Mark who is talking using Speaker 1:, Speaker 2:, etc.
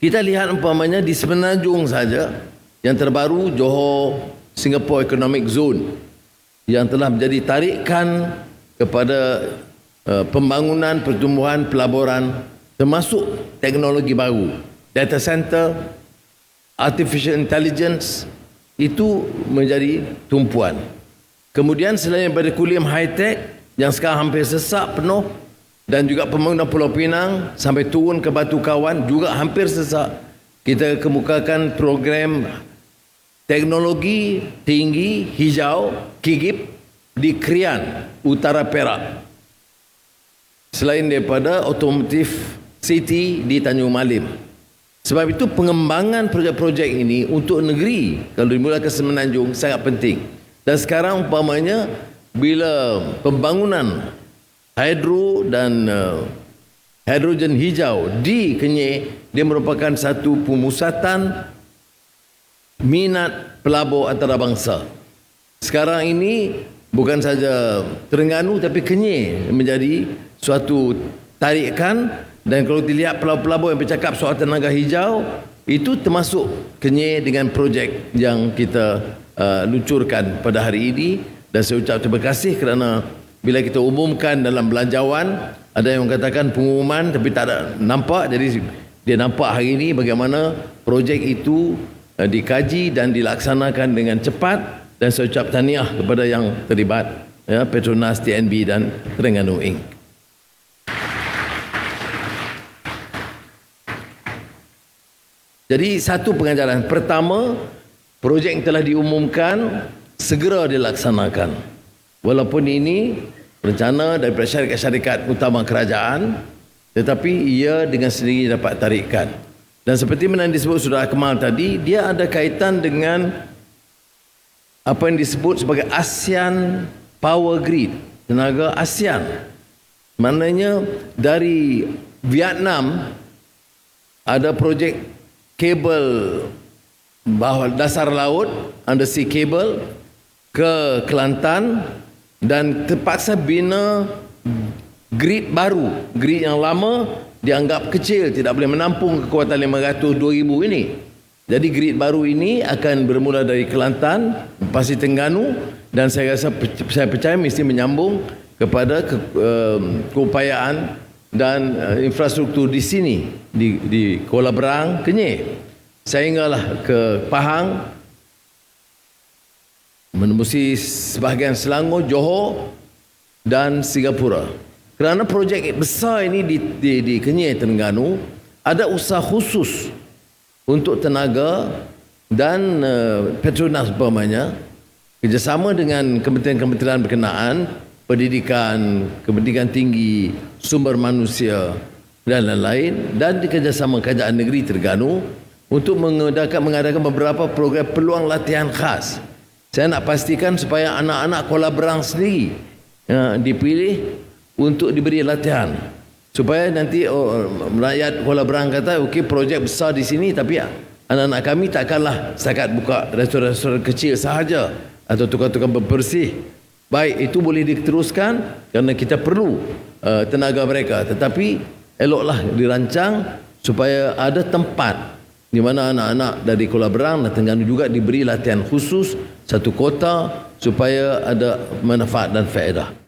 Speaker 1: Kita lihat umpamanya di Semenanjung saja, yang terbaru Johor Singapore Economic Zone yang telah menjadi tarikan kepada pembangunan, pertumbuhan, pelaburan termasuk teknologi baru, data center, artificial intelligence, itu menjadi tumpuan. Kemudian selain daripada Kulim High Tech yang sekarang hampir sesak penuh, dan juga pembangunan Pulau Pinang sampai turun ke Batu Kawan juga hampir sesak, kita kemukakan program teknologi tinggi hijau KIGIP di Krian, Utara Perak. Selain daripada Automotive City di Tanjung Malim. Sebab itu pengembangan projek-projek ini untuk negeri kalau dimulakan Semenanjung sangat penting. Dan sekarang umpamanya bila pembangunan hidro dan hidrogen hijau di Kenyir, dia merupakan satu pemusatan minat pelabur antarabangsa. Sekarang ini bukan saja Terengganu tapi Kenyir menjadi suatu tarikan. Dan kalau dilihat pelabur-pelabur yang bercakap soal tenaga hijau, itu termasuk Kenyir dengan projek yang kita luncurkan pada hari ini. Dan saya ucap terima kasih kerana bila kita umumkan dalam belanjawan, ada yang katakan pengumuman tapi tak ada nampak. Jadi dia nampak hari ini bagaimana projek itu dikaji dan dilaksanakan dengan cepat. Dan saya ucap tahniah kepada yang terlibat, ya, Petronas, TNB dan Terengganu Inc. Jadi satu pengajaran. Pertama, projek yang telah diumumkan segera dilaksanakan. Walaupun ini rencana daripada syarikat-syarikat utama kerajaan, tetapi ia dengan sendiri dapat tarikan. Dan seperti mana yang disebut Saudara Kemal tadi, dia ada kaitan dengan apa yang disebut sebagai ASEAN Power Grid, tenaga ASEAN. Maknanya dari Vietnam ada projek kabel bawah dasar laut, undersea cable ke Kelantan, dan terpaksa bina grid baru. Grid yang lama dianggap kecil, tidak boleh menampung kekuatan 500-2000 ini. Jadi grid baru ini akan bermula dari Kelantan, Pasir Terengganu, dan saya percaya mesti menyambung kepada keupayaan dan infrastruktur di sini, di Kuala Berang, Kenyir, sehinggalah ke Pahang, menembusi sebahagian Selangor, Johor dan Singapura. Kerana projek besar ini di Kenyir, Terengganu, ada usaha khusus untuk tenaga dan Petronas umpamanya, kerjasama dengan kementerian-kementerian berkenaan, pendidikan, pendidikan tinggi, sumber manusia dan lain-lain, dan kerjasama Kerajaan Negeri Terengganu untuk mengadakan beberapa program peluang latihan khas. Saya nak pastikan supaya anak-anak Kuala Berang sendiri dipilih untuk diberi latihan, supaya nanti rakyat Kuala Berang kata okey, projek besar di sini tapi anak-anak kami takkanlah setakat buka restoran-restoran kecil sahaja atau tukang-tukang bersih. Baik, itu boleh diteruskan kerana kita perlu tenaga mereka, tetapi eloklah dirancang supaya ada tempat di mana anak-anak dari Kuala Berang dan Terengganu juga diberi latihan khusus satu kota supaya ada manfaat dan faedah.